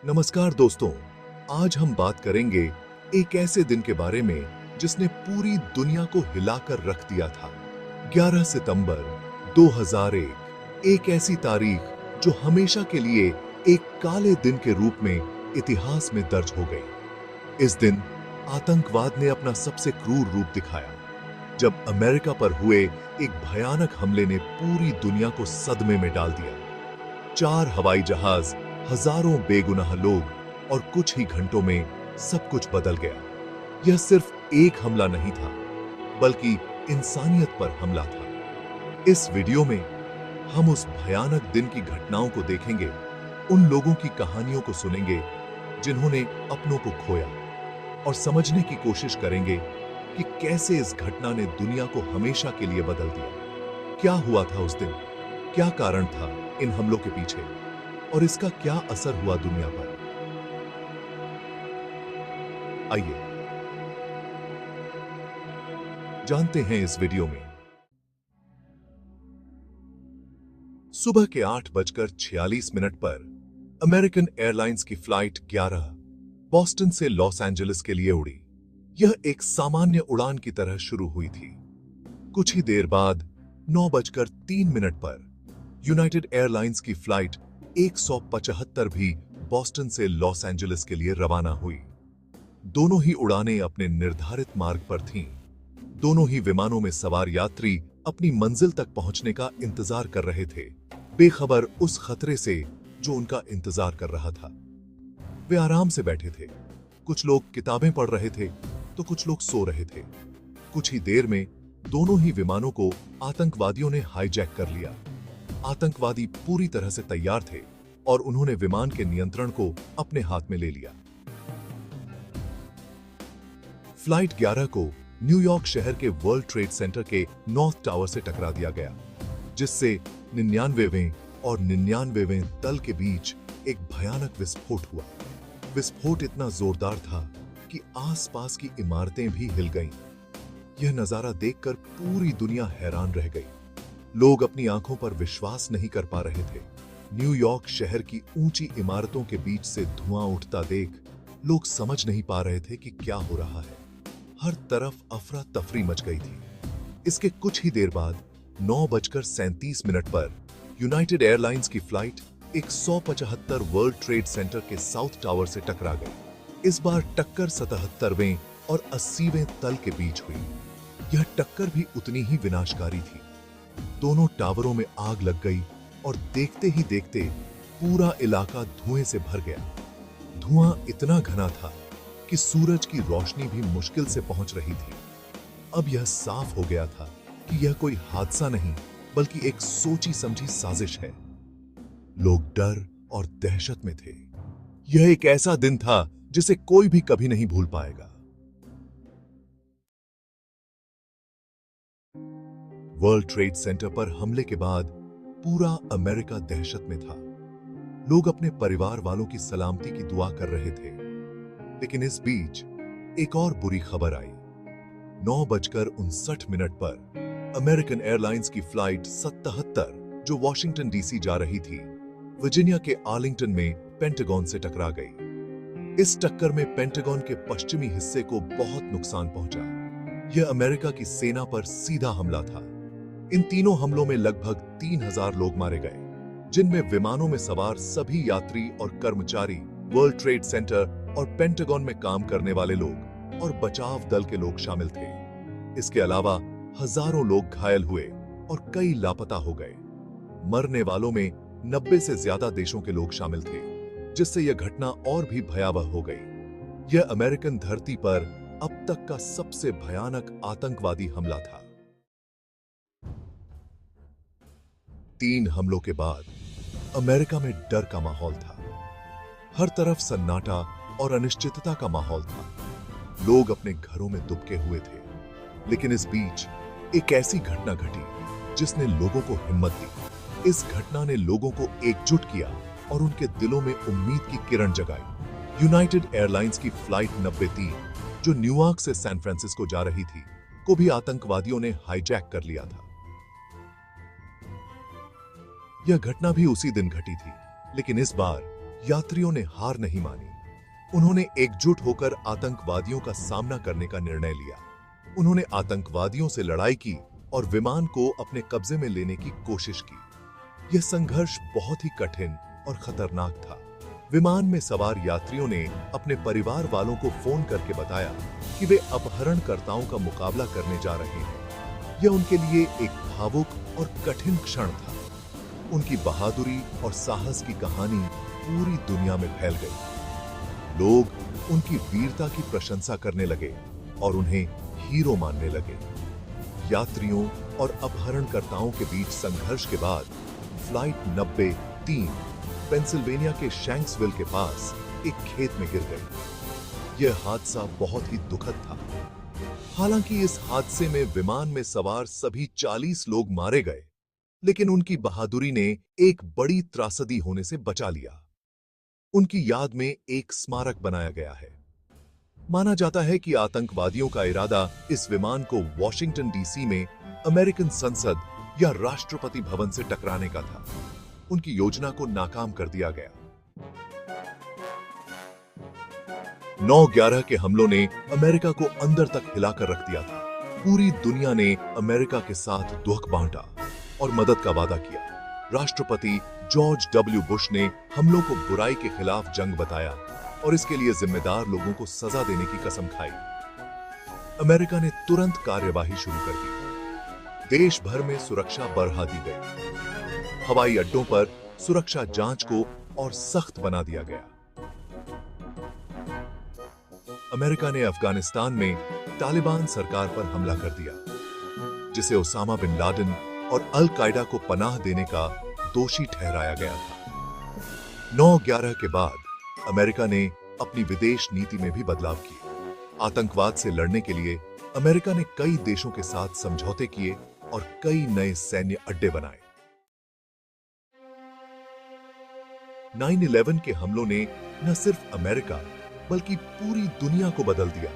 नमस्कार दोस्तों, आज हम बात करेंगे एक ऐसे दिन के बारे में जिसने पूरी दुनिया को हिलाकर रख दिया था। 11 सितंबर 2001, एक ऐसी तारीख जो हमेशा के लिए एक काले दिन के रूप में इतिहास में दर्ज हो गई। इस दिन आतंकवाद ने अपना सबसे क्रूर रूप दिखाया, जब अमेरिका पर हुए एक भयानक हमले ने पूरी दुनिया को सदमे में डाल दिया। 4 हवाई जहाज, हजारों बेगुनाह लोग और कुछ ही घंटों में सब कुछ बदल गया। यह सिर्फ एक हमला नहीं था, बल्कि इंसानियत पर हमला था। इस वीडियो में हम उस भयानक दिन की घटनाओं को देखेंगे, उन लोगों की कहानियों को सुनेंगे जिन्होंने अपनों को खोया, और समझने की कोशिश करेंगे कि कैसे इस घटना ने दुनिया को हमेशा के लिए बदल दिया। क्या हुआ था उस दिन, क्या कारण था इन हमलों के पीछे, और इसका क्या असर हुआ दुनिया पर। आइए जानते हैं इस वीडियो में। सुबह के 8:46 पर अमेरिकन एयरलाइंस की फ्लाइट 11 बॉस्टन से लॉस एंजलिस के लिए उड़ी। यह एक सामान्य उड़ान की तरह शुरू हुई थी। कुछ ही देर बाद 9:03 पर यूनाइटेड एयरलाइंस की फ्लाइट 175 भी बॉस्टन से लॉस एंजलिस के लिए रवाना हुई। दोनों ही उड़ानें अपने निर्धारित मार्ग पर थीं। दोनों ही विमानों में सवार यात्री अपनी मंजिल तक पहुंचने का इंतजार कर रहे थे, बेखबर उस खतरे से जो उनका इंतजार कर रहा था। वे आराम से बैठे थे। कुछ लोग किताबें पढ़ रहे थे तो कुछ लोग सो रहे थे। कुछ ही देर में दोनों ही विमानों को आतंकवादियों ने हाईजैक कर लिया। आतंकवादी पूरी तरह से तैयार थे और उन्होंने विमान के नियंत्रण को अपने हाथ में ले लिया। फ्लाइट 11 को न्यूयॉर्क शहर के वर्ल्ड ट्रेड सेंटर के नॉर्थ टावर से टकरा दिया गया, जिससे 99वें और 99वें तल के बीच एक भयानक विस्फोट हुआ। विस्फोट इतना जोरदार था कि आसपास की इमारतें भी हिल गईं। यह नजारा देखकर पूरी दुनिया हैरान रह गई। लोग अपनी आंखों पर विश्वास नहीं कर पा रहे थे। न्यूयॉर्क शहर की ऊंची इमारतों के बीच से धुआं उठता देख लोग समझ नहीं पा रहे थे कि क्या हो रहा है। हर तरफ अफरा तफरी मच गई थी। इसके कुछ ही देर बाद 9:37 पर यूनाइटेड एयरलाइंस की फ्लाइट 175 वर्ल्ड ट्रेड सेंटर के साउथ टावर से टकरा गई। इस बार टक्कर 77वें और 80वें तल के बीच हुई। यह टक्कर भी उतनी ही विनाशकारी थी। दोनों टावरों में आग लग गई और देखते ही देखते पूरा इलाका धुएं से भर गया। धुआं इतना घना था कि सूरज की रोशनी भी मुश्किल से पहुंच रही थी। अब यह साफ हो गया था कि यह कोई हादसा नहीं, बल्कि एक सोची समझी साजिश है। लोग डर और दहशत में थे। यह एक ऐसा दिन था जिसे कोई भी कभी नहीं भूल पाएगा। वर्ल्ड ट्रेड सेंटर पर हमले के बाद पूरा अमेरिका दहशत में था। लोग अपने परिवार वालों की सलामती की दुआ कर रहे थे। लेकिन इस बीच एक और बुरी खबर आई। 9:59 पर अमेरिकन एयरलाइंस की फ्लाइट 77 जो वॉशिंगटन डीसी जा रही थी, वर्जीनिया के आर्लिंगटन में पेंटागन से टकरा गई। इस टक्कर में पेंटागन के पश्चिमी हिस्से को बहुत नुकसान पहुंचा। यह अमेरिका की सेना पर सीधा हमला था। इन तीनों हमलों में लगभग 3000 लोग मारे गए, जिनमें विमानों में सवार सभी यात्री और कर्मचारी, वर्ल्ड ट्रेड सेंटर और पेंटागन में काम करने वाले लोग और बचाव दल के लोग शामिल थे। इसके अलावा हजारों लोग घायल हुए और कई लापता हो गए। मरने वालों में 90 से ज्यादा देशों के लोग शामिल थे, जिससे यह घटना और भी भयावह हो गई। यह अमेरिकन धरती पर अब तक का सबसे भयानक आतंकवादी हमला था। 3 हमलों के बाद अमेरिका में डर का माहौल था। हर तरफ सन्नाटा और अनिश्चितता का माहौल था। लोग अपने घरों में दुबके हुए थे। लेकिन इस बीच एक ऐसी घटना घटी जिसने लोगों को हिम्मत दी। इस घटना ने लोगों को एकजुट किया और उनके दिलों में उम्मीद की किरण जगाई। यूनाइटेड एयरलाइंस की फ्लाइट 93 जो न्यूयॉर्क से सैन फ्रांसिस्को जा रही थी, को भी आतंकवादियों ने हाईजैक कर लिया था। यह घटना भी उसी दिन घटी थी, लेकिन इस बार यात्रियों ने हार नहीं मानी। उन्होंने एकजुट होकर आतंकवादियों का सामना करने का निर्णय लिया। उन्होंने आतंकवादियों से लड़ाई की और विमान को अपने कब्जे में लेने की कोशिश की। यह संघर्ष बहुत ही कठिन और खतरनाक था। विमान में सवार यात्रियों ने अपने परिवार वालों को फोन करके बताया कि वे अपहरणकर्ताओं का मुकाबला करने जा रहे हैं। यह उनके लिए एक भावुक और कठिन क्षण था। उनकी बहादुरी और साहस की कहानी पूरी दुनिया में फैल गई। लोग उनकी वीरता की प्रशंसा करने लगे और उन्हें हीरो मानने लगे। यात्रियों और अपहरणकर्ताओं के बीच संघर्ष के बाद फ्लाइट 93 पेंसिल्वेनिया के शैंक्सविल के पास एक खेत में गिर गई। यह हादसा बहुत ही दुखद था। हालांकि इस हादसे में विमान में सवार सभी 40 लोग मारे गए, लेकिन उनकी बहादुरी ने एक बड़ी त्रासदी होने से बचा लिया। उनकी याद में एक स्मारक बनाया गया है। माना जाता है कि आतंकवादियों का इरादा इस विमान को वॉशिंगटन डीसी में अमेरिकन संसद या राष्ट्रपति भवन से टकराने का था। उनकी योजना को नाकाम कर दिया गया। 9/11 के हमलों ने अमेरिका को अंदर तक हिलाकर रख दिया था। पूरी दुनिया ने अमेरिका के साथ दुख बांटा और मदद का वादा किया। राष्ट्रपति जॉर्ज डब्ल्यू बुश ने हमलों को बुराई के खिलाफ जंग बताया और इसके लिए जिम्मेदार लोगों को सजा देने की कसम खाई। अमेरिका ने तुरंत कार्यवाही शुरू कर दी। देश भर में सुरक्षा बढ़ा दी गई। हवाई अड्डों पर सुरक्षा जांच को और सख्त बना दिया गया। अमेरिका ने अफगानिस्तान में तालिबान सरकार पर हमला कर दिया, जिसे ओसामा बिन लादेन और अल कायदा को पनाह देने का दोषी ठहराया गया था। 9/11 के बाद अमेरिका ने अपनी विदेश नीति में भी बदलाव किए। आतंकवाद से लड़ने के लिए अमेरिका ने कई देशों के साथ समझौते किए और कई नए सैन्य अड्डे बनाए। 9/11 के हमलों ने न सिर्फ अमेरिका बल्कि पूरी दुनिया को बदल दिया।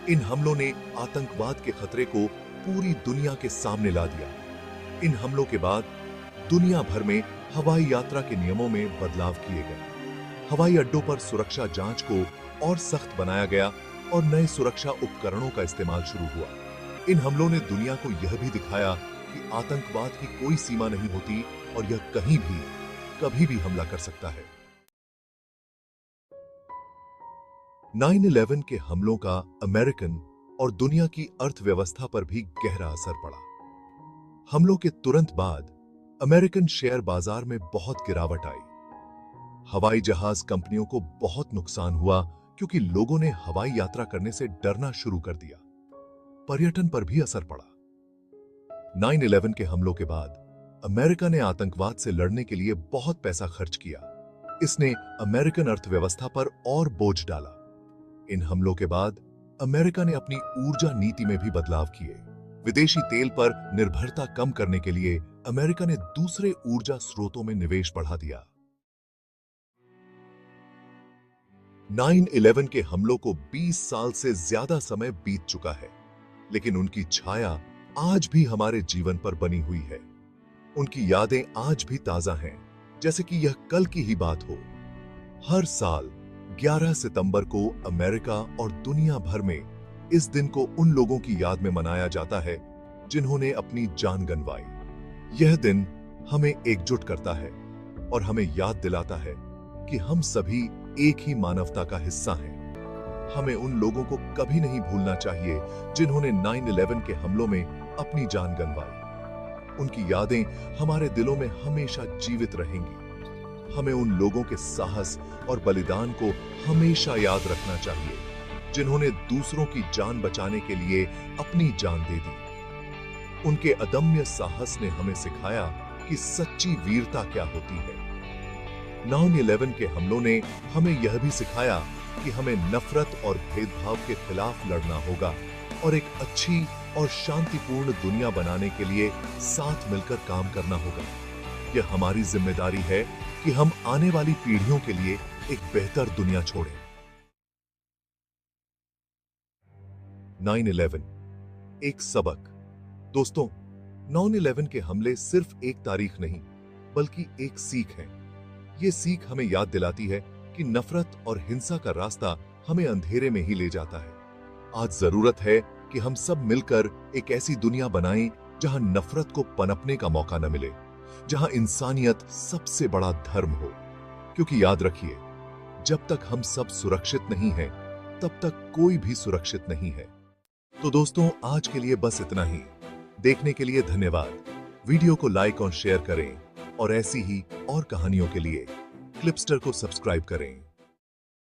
इन हमलों ने आतंकवाद के खतरे को पूरी दुनिया के सामने ला दिया। इन हमलों के बाद दुनिया भर में हवाई यात्रा के नियमों में बदलाव किए गए। हवाई अड्डों पर सुरक्षा जांच को और सख्त बनाया गया और नए सुरक्षा उपकरणों का इस्तेमाल शुरू हुआ। इन हमलों ने दुनिया को यह भी दिखाया कि आतंकवाद की कोई सीमा नहीं होती और यह कहीं भी कभी भी हमला कर सकता है। 9/11 के हमलों का अमेरिकन और दुनिया की अर्थव्यवस्था पर भी गहरा असर पड़ा। हमलों के तुरंत बाद अमेरिकन शेयर बाजार में बहुत गिरावट आई। हवाई जहाज कंपनियों को बहुत नुकसान हुआ क्योंकि लोगों ने हवाई यात्रा करने से डरना शुरू कर दिया। पर्यटन पर भी असर पड़ा। 9/11 के हमलों के बाद अमेरिका ने आतंकवाद से लड़ने के लिए बहुत पैसा खर्च किया। इसने अमेरिकन अर्थव्यवस्था पर और बोझ डाला। इन हमलों के बाद अमेरिका ने अपनी ऊर्जा नीति में भी बदलाव किए। विदेशी तेल पर निर्भरता कम करने के लिए अमेरिका ने दूसरे ऊर्जा स्रोतों में निवेश बढ़ा दिया। 9/11 के हमलों को 20 साल से ज्यादा समय बीत चुका है, लेकिन उनकी छाया आज भी हमारे जीवन पर बनी हुई है। उनकी यादें आज भी ताजा हैं, जैसे कि यह कल की ही बात हो। हर साल 11 सितंबर को अमेरिका और दुनिया भर में इस दिन को उन लोगों की याद में मनाया जाता है जिन्होंने अपनी जान गंवाई। यह दिन हमें एकजुट करता है और हमें याद दिलाता है कि हम सभी एक ही मानवता का हिस्सा हैं। हमें उन लोगों को कभी नहीं भूलना चाहिए जिन्होंने 9/11 के हमलों में अपनी जान गंवाई। उनकी यादें हमारे दिलों में हमेशा जीवित रहेंगी। हमें उन लोगों के साहस और बलिदान को हमेशा याद रखना चाहिए जिन्होंने दूसरों की जान बचाने के लिए अपनी जान दे दी। उनके अदम्य साहस ने हमें सिखाया कि सच्ची वीरता क्या होती है। 9/11 के हमलों ने हमें यह भी सिखाया कि हमें नफरत और भेदभाव के खिलाफ लड़ना होगा और एक अच्छी और शांतिपूर्ण दुनिया बनाने के लिए साथ मिलकर काम करना होगा। यह हमारी जिम्मेदारी है कि हम आने वाली पीढ़ियों के लिए एक बेहतर दुनिया छोड़ें। 9/11 एक सबक। दोस्तों, 9/11 के हमले सिर्फ एक तारीख नहीं, बल्कि एक सीख है। ये सीख हमें याद दिलाती है कि नफरत और हिंसा का रास्ता हमें अंधेरे में ही ले जाता है। आज जरूरत है कि हम सब मिलकर एक ऐसी दुनिया बनाएं जहां नफरत को पनपने का मौका न मिले, जहां इंसानियत सबसे बड़ा धर्म हो। क्योंकि याद रखिए, जब तक हम सब सुरक्षित नहीं हैं, तब तक कोई भी सुरक्षित नहीं है। तो दोस्तों, आज के लिए बस इतना ही। देखने के लिए धन्यवाद। वीडियो को लाइक और शेयर करें और ऐसी ही और कहानियों के लिए क्लिपस्टर को सब्सक्राइब करें।